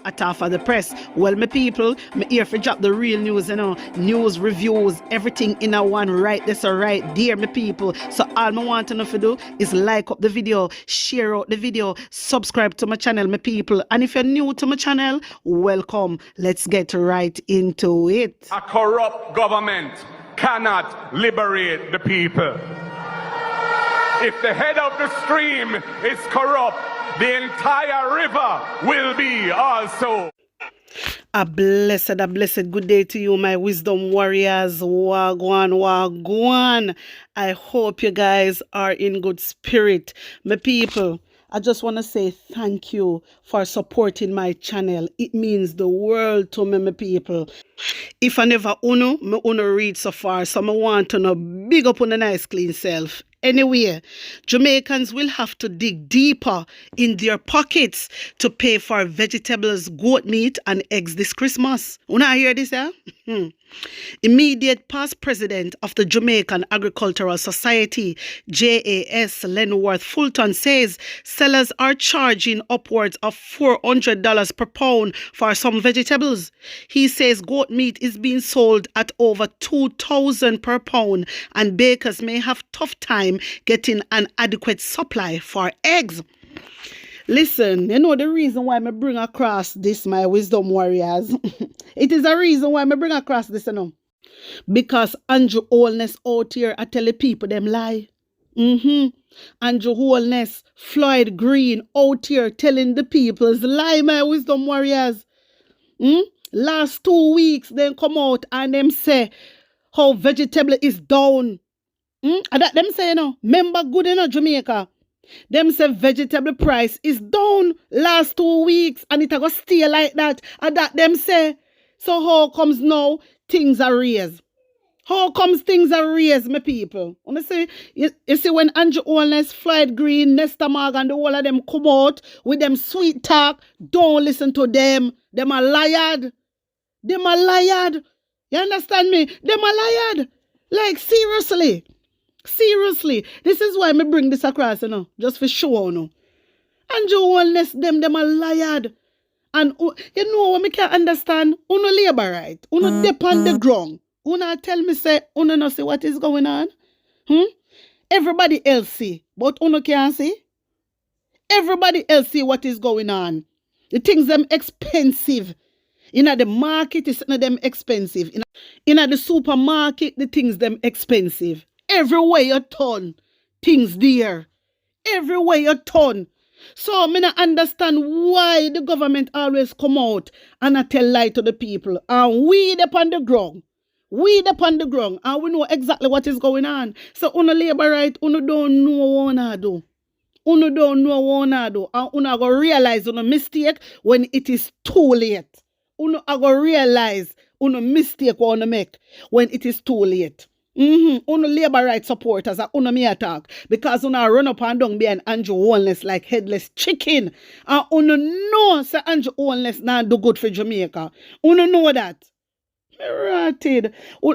At half of the press. Well, my people, me here for drop the real news, news, reviews, everything in a one right this or right there, my people. So all I want to know to do is like up the video, share out the video, subscribe to my channel, my people. And if you're new to my channel, welcome. Let's get right into it. A corrupt government cannot liberate the people. If the head of the stream is corrupt, the entire river will be also. A blessed good day to you, my wisdom warriors. Wagwan, wagwan. I hope you guys are in good spirit. My people, I just want to say thank you for supporting my channel. It means the world to me, my people. If I never me read so far, so I want to know big up on a nice clean self. Anyway, Jamaicans will have to dig deeper in their pockets to pay for vegetables, goat meat, and eggs this Christmas. Wanna hear this, yeah? Immediate past president of the Jamaican Agricultural Society, JAS, Lenworth Fulton, says sellers are charging upwards of $400 per pound for some vegetables. He says goat meat is being sold at over $2,000 per pound, and bakers may have tough time getting an adequate supply for eggs. Listen, you know the reason why I bring across this, my wisdom warriors. It is a reason why I bring across this, because Andrew Holness out here, I tell the people them lie. Andrew Holness, Floyd Green out here telling the people's lie, my wisdom warriors. Last 2 weeks, they come out and them say how vegetable is down. And that them say, remember good in Jamaica. Them say vegetable price is down last 2 weeks and it go stay like that. And that them say. So how comes now things are raised? How comes things are raised, my people? You see when Andrew Holness, Floyd Green, Nesta Morgan, the whole of them come out with them sweet talk, don't listen to them. Them are lied. Them are lied. You understand me? Them are lied. Like seriously. Seriously, this is why I bring this across, just for show, Andrew Holness, them are lied. And you know what I can't understand? Uno labor right. Uno dip on the ground. Uno tell me say, uno no see what is going on. Everybody else see, but uno can't see. Everybody else see what is going on. The things them expensive. In the market, it's not them expensive. In the supermarket, the things them expensive. Everywhere you turn, things there. Everywhere you turn. So I don't understand why the government always come out and I tell lie to the people. And we upon the ground. We upon the ground. And we know exactly what is going on. So uno labor right, uno don't know what wanna do. Uno don't know what wanna do. And uno go realize uno mistake when it is too late. Uno go realize uno mistake what uno make when it is too late. Uno labor right supporters are uno me attack because uno run up and down behind Andrew Holness like headless chicken. And uno know say Andrew Holness not do good for Jamaica. Uno know that. Ratted.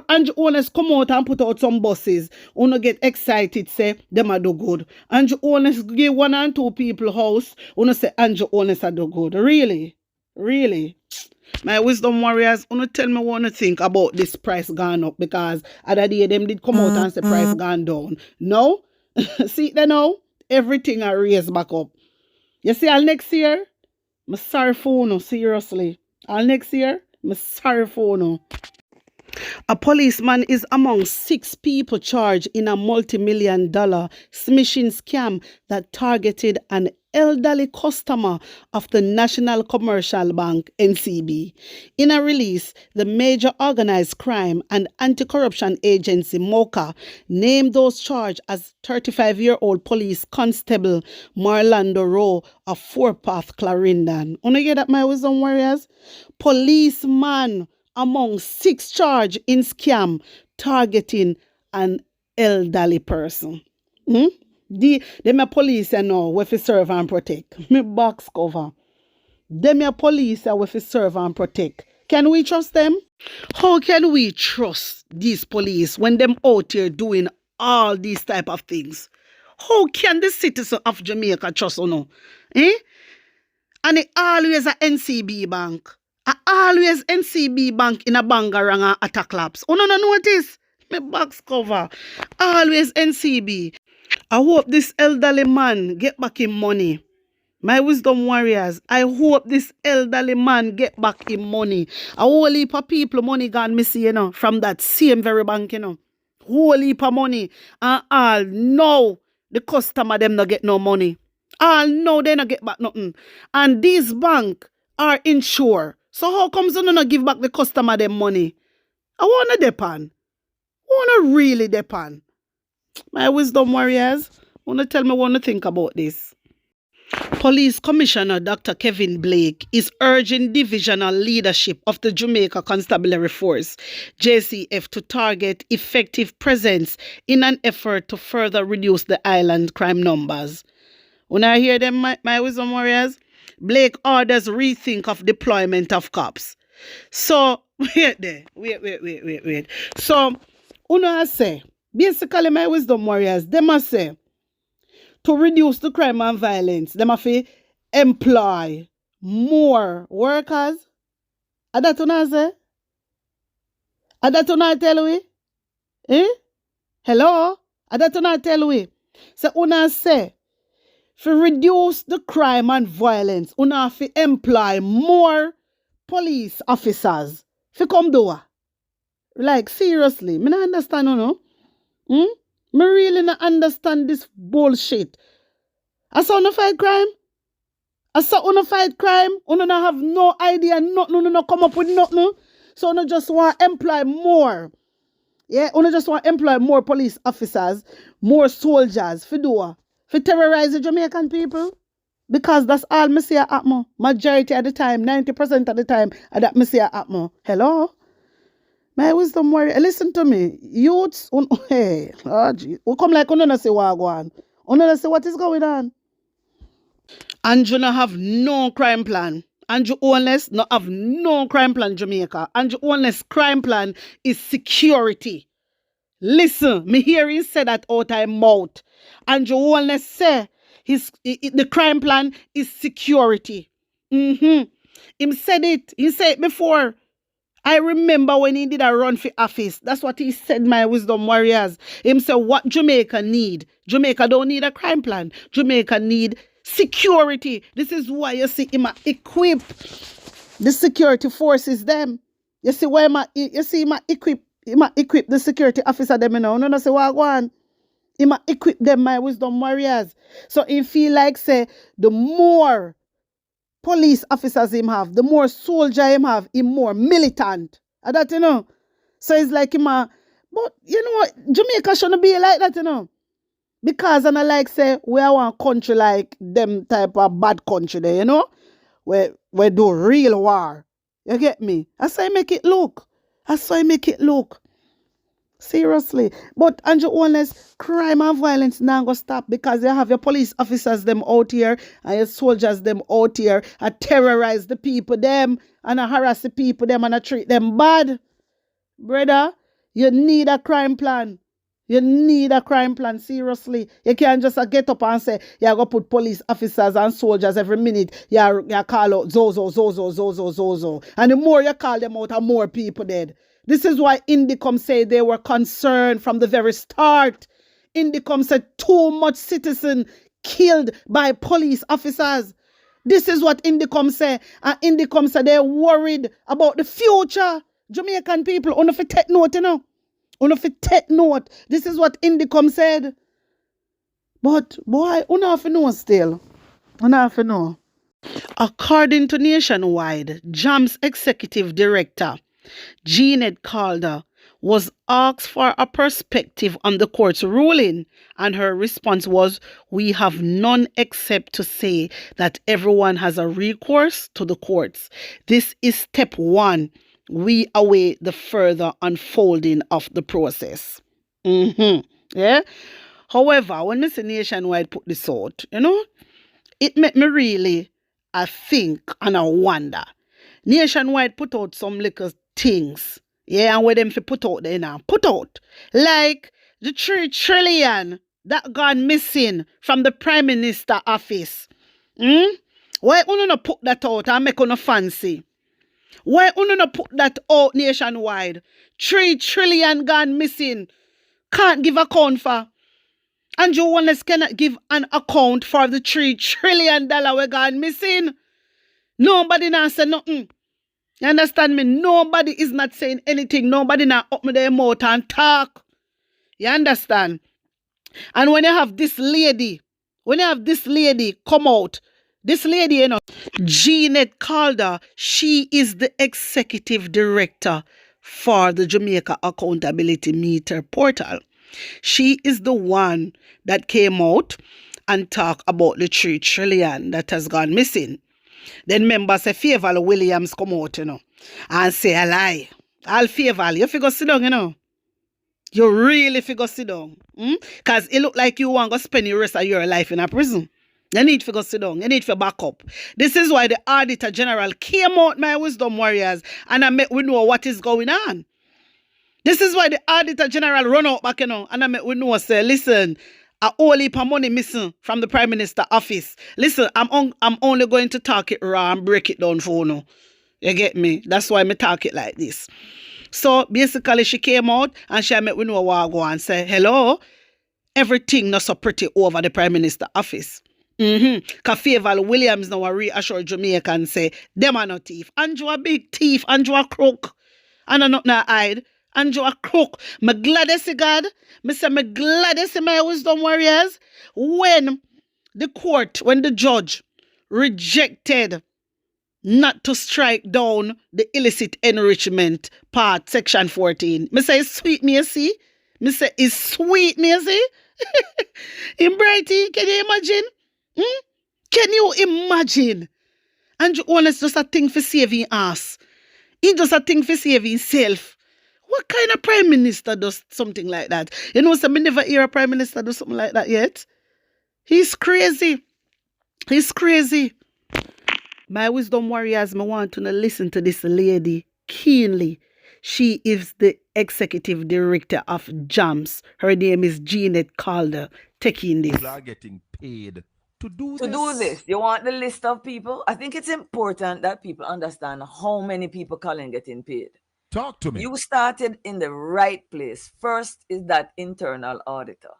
Andrew Holness come out and put out some buses. Uno get excited say them a do good. Andrew Holness give 1 and 2 people house. Uno say Andrew Holness a do good. Really? Really? My wisdom warriors, uno tell me what you think about this price gone up because other day them did come out and say price gone down. No? See they now? Everything are raised back up. You see all next year? I'm sorry for uno, seriously. All next year? I'm sorry for uno. A policeman is among 6 people charged in a multi-million-dollar smishing scam that targeted an elderly customer of the National Commercial Bank, NCB. In a release, the Major Organized Crime and Anti-Corruption Agency, MOCA, named those charged as 35-year-old police constable Marlando Rowe of Forepath, Clarendon. Wanna hear that, my wisdom warriors? Policeman among 6 charged in scam targeting an elderly person. Them a police know where to serve and protect. Me box cover. Them a police where to serve and protect. Can we trust them? How can we trust these police when them out here doing all these type of things? How can the citizen of Jamaica trust or no? And it always a NCB bank. I always NCB bank in a bangarang at a claps. Oh, no, notice? My box cover. Always NCB. I hope this elderly man get back him money. My wisdom warriors, I hope this elderly man get back him money. A whole heap of people money gone missing, from that same very bank, Whole heap of money. And all know the customer them not get no money. All know they not get back nothing. And these bank are insured. So how comes you not give back the customer them money? I wanna depend. I wanna really depend. My wisdom warriors, wanna tell me what you think about this. Police Commissioner Dr. Kevin Blake is urging divisional leadership of the Jamaica Constabulary Force, JCF, to target effective presence in an effort to further reduce the island crime numbers. When I hear them, my wisdom warriors, Blake orders rethink of deployment of cops. So, wait there. Wait. So, I say, basically my wisdom warriors, they must say, to reduce the crime and violence, they must employ more workers. And that's what I say? And that's what I tell we? Hello? And that's what I tell we? So, I say, to reduce the crime and violence, we have to employ more police officers. To come do it. Like, seriously, I don't understand, I really don't understand this bullshit. I saw no fight crime. I saw no fight crime. You don't have no idea, nothing, no come up with nothing. So you just want to employ more. Yeah, you just want to employ more police officers, more soldiers, for terrorize the Jamaican people. Because that's all me see happen. Majority of the time, 90% of the time, that me see happen. Hello? My wisdom warrior, listen to me. Youths, hey, oh gee, we come like you say what go on. You say what is going on. And you not have no crime plan. And you honest not have no crime plan, Jamaica. And you honest crime plan is security. Listen, me hear him say that out of mouth. And you honest say the crime plan is security. Him said it. He said it before. I remember when he did a run for office. That's what he said, my wisdom warriors. Him said what Jamaica need. Jamaica don't need a crime plan. Jamaica need security. This is why you see him equip the security forces them. You see why him equip the security officer them, No, say what go on. Him equip them, my wisdom warriors. So he feel like say the more police officers him have, the more soldier him have, him more militant. And that, So it's like him but Jamaica shouldn't be like that, Because and I like say we are one country like them type of bad country there, Where do real war. You get me? That's how I make it look. Seriously. But and your honest, crime and violence now go stop because you have your police officers them out here and your soldiers them out here and terrorize the people them and harass the people them and treat them bad. Brother, you need a crime plan. You need a crime plan, seriously. You can't just get up and say, you're going to put police officers and soldiers every minute. You call out Zozo. And the more you call them out, the more people dead. This is why Indicom say they were concerned from the very start. Indicom said too much citizen killed by police officers. This is what Indicom say. And Indicom said they're worried about the future. Jamaican people, on to take note, take note. This is what Indicom said. But, boy, you have to know still. You have to know. According to Nationwide, JAM's executive director, Jeanette Calder, was asked for a perspective on the court's ruling, and her response was, "We have none except to say that everyone has a recourse to the courts. This is step one. We await the further unfolding of the process." Yeah. However, when Mr. Nationwide put this out, it made me really, I think and I wonder. Nationwide put out some little things. Yeah, and where them fi put out there now. Put out. Like the 3 trillion that gone missing from the Prime Minister office. Why you not put that out and make no fancy? Why you not put that out nationwide? 3 trillion gone missing. Can't give account for. And you Wallace cannot give an account for the $3 trillion we gone missing. Nobody now say nothing. You understand me? Nobody is not saying anything. Nobody now open their mouth and talk. You understand? And when you have this lady come out, this lady, Jeanette Calder, she is the executive director for the Jamaica Accountability Meter Portal. She is the one that came out and talked about the 3 trillion that has gone missing. Then members say Favour Williams come out, and say a lie. I'll Favour, you figure sit down, You really figure sit down. Because it look like you want to spend the rest of your life in a prison. You need to go sit down. You need to back up. This is why the Auditor General came out, my wisdom warriors, and I make we know what is going on. This is why the Auditor General run out back, and I make we know, say, listen, a whole heap of money missing from the Prime Minister office. Listen, I'm only going to talk it raw and break it down for you. You get me? That's why I talk it like this. So basically she came out and she made we know what I go and say, hello, everything not so pretty over the Prime Minister office. Because Favour Williams now reassure Jamaica and say, them are not thief. Andrew a big thief, Andrew a crook. And I'm not gonna hide. Andrew a crook. Me glad to see God. Me say me glad to see my wisdom warriors. When the judge rejected not to strike down the illicit enrichment part, section 14. Me say it's sweet, me see. Me say it's sweet, me see. In Brighty, can you imagine? Can you imagine? And you honest just a thing for saving us. He just a thing for saving himself. What kind of prime minister does something like that? You know, so me never hear a prime minister do something like that yet. He's crazy. He's crazy. My wisdom warriors, I want to listen to this lady keenly. She is the executive director of JAMS. Her name is Jeanette Calder. Taking this. People are getting paid to do this. You want the list of people? I think it's important that people understand how many people Colin getting paid. Talk to me. You started in the right place. First is that internal auditor.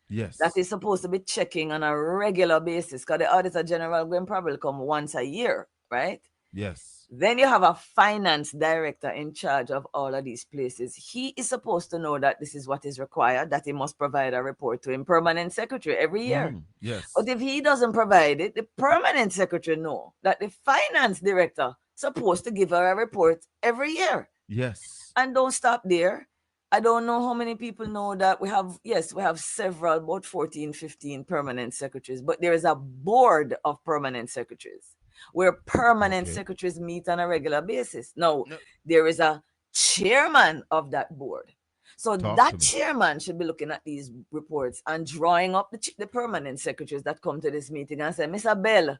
Yes. That is supposed to be checking on a regular basis because the Auditor General will probably come once a year, right? Yes. Then you have a finance director in charge of all of these places. He is supposed to know that this is what is required, that he must provide a report to him, permanent secretary every year. Yes. But if he doesn't provide it, the permanent secretary know that the finance director supposed to give her a report every year. Yes. And don't stop there. I don't know how many people know that we have several, about 14, 15 permanent secretaries, but there is a board of permanent secretaries where permanent secretaries meet on a regular basis. Now, there is a chairman of that board. So that chairman should be looking at these reports and drawing up the permanent secretaries that come to this meeting and say, Miss Bell,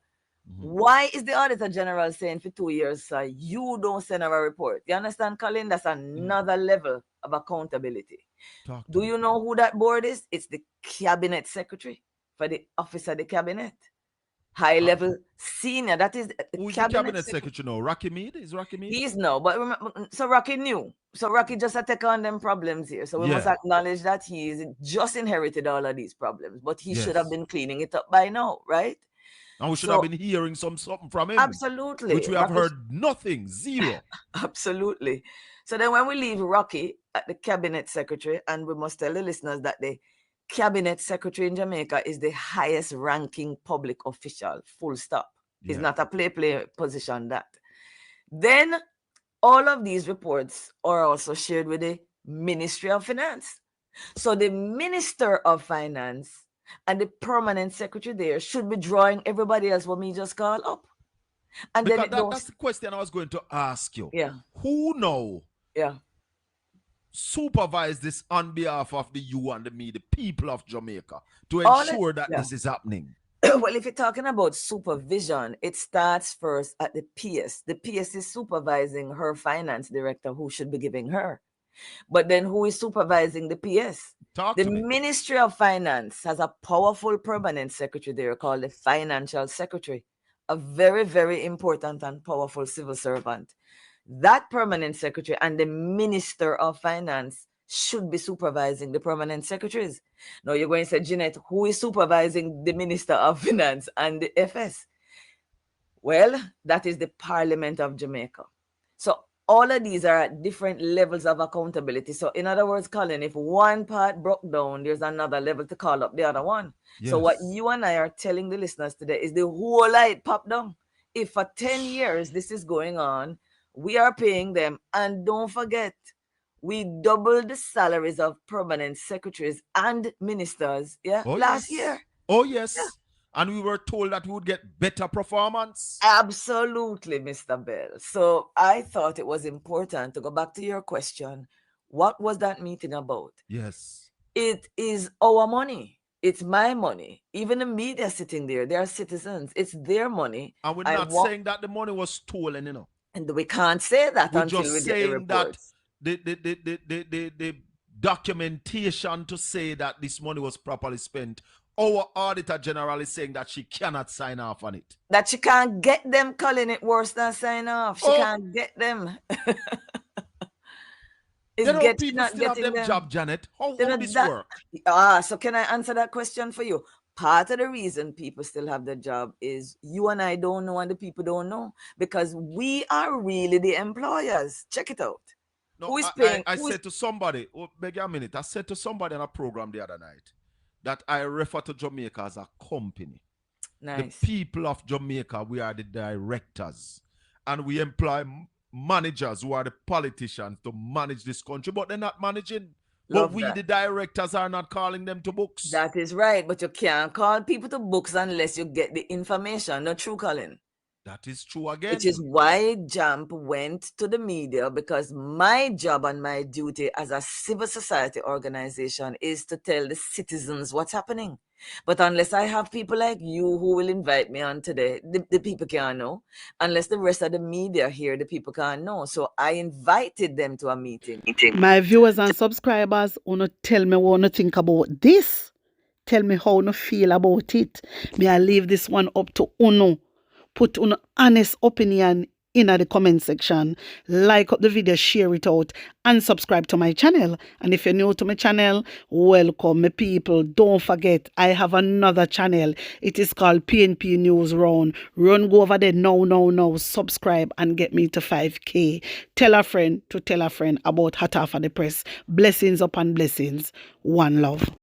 why is the Auditor General saying for 2 years, sir, you don't send her a report? You understand, Colin? That's another level of accountability. Do you know who that board is? It's the cabinet secretary for the office of the cabinet. High level senior. That is who's the cabinet secretary now? Rocky Mead? Is Rocky Mead? He's no, but remember, so Rocky knew. So Rocky just had to take on them problems here. So we must acknowledge that he's just inherited all of these problems, but he should have been cleaning it up by now, right? And we should have been hearing something from him. Absolutely. Which we have heard nothing, zero. Absolutely. So then when we leave Rocky at the cabinet secretary, and we must tell the listeners that the cabinet secretary in Jamaica is the highest ranking public official, full stop. It's not a play position that. Then all of these reports are also shared with the Ministry of Finance. So the Minister of Finance and the permanent secretary there should be drawing everybody else what me just call up. And because then that's the question I was going to ask you. Yeah. Who now Yeah. supervise this on behalf of the you and the me, the people of Jamaica, to ensure that this is happening? Well, if you're talking about supervision, it starts first at the PS. The PS is supervising her finance director, who should be giving her. But then who is supervising the PS? The Ministry of Finance has a powerful permanent secretary there called the Financial Secretary, a very, very important and powerful civil servant. That permanent secretary and the Minister of Finance should be supervising the permanent secretaries. Now you're going to say, Jeanette, who is supervising the Minister of Finance and the FS? Well, that is the Parliament of Jamaica. So all of these are at different levels of accountability. So in other words, Colin, if one part broke down, there's another level to call up the other one. Yes. So what you and I are telling the listeners today is the whole light popped down. If for 10 years this is going on, we are paying them. And don't forget, we doubled the salaries of permanent secretaries and ministers last year. Oh, yes. Yeah. And we were told that we would get better performance. Absolutely, Mr. Bell. So I thought it was important to go back to your question. What was that meeting about? Yes. It is our money. It's my money. Even the media sitting there, they are citizens. It's their money. And we're not saying that the money was stolen, you know. And we can't say that we're until just we get the reports. The documentation to say that this money was properly spent. Our auditor general is saying that she cannot sign off on it. That she can't get them, calling it worse than sign off. She can't get them. People still have them job, Janet. How this work? So can I answer that question for you? Part of the reason people still have their job is you and I don't know and the people don't know, because we are really the employers. Check it out. No, who is paying? I said to somebody, beg a minute, I said to somebody on a program the other night that I refer to Jamaica as a company. Nice. The people of Jamaica, we are the directors. And we employ managers who are the politicians to manage this country, but they're not managing. But we, the directors, are not calling them to books. That is right, but you can't call people to books unless you get the information. Not true, Colin. That is true again. Which is why JAMP went to the media, because my job and my duty as a civil society organization is to tell the citizens what's happening. But unless I have people like you who will invite me on today, the people can't know. Unless the rest of the media here, the people can't know. So I invited them to a meeting. My viewers and subscribers, wanna tell me what you think about this. Tell me how you feel about it. May I leave this one up to Uno. Put an honest opinion in the comment section. Like up the video, share it out, and subscribe to my channel. And if you're new to my channel, welcome, my people. Don't forget, I have another channel. It is called PNP News Round. Go over there now. Subscribe and get me to 5K. Tell a friend to tell a friend about Hot Off of the Press. Blessings upon blessings. One love.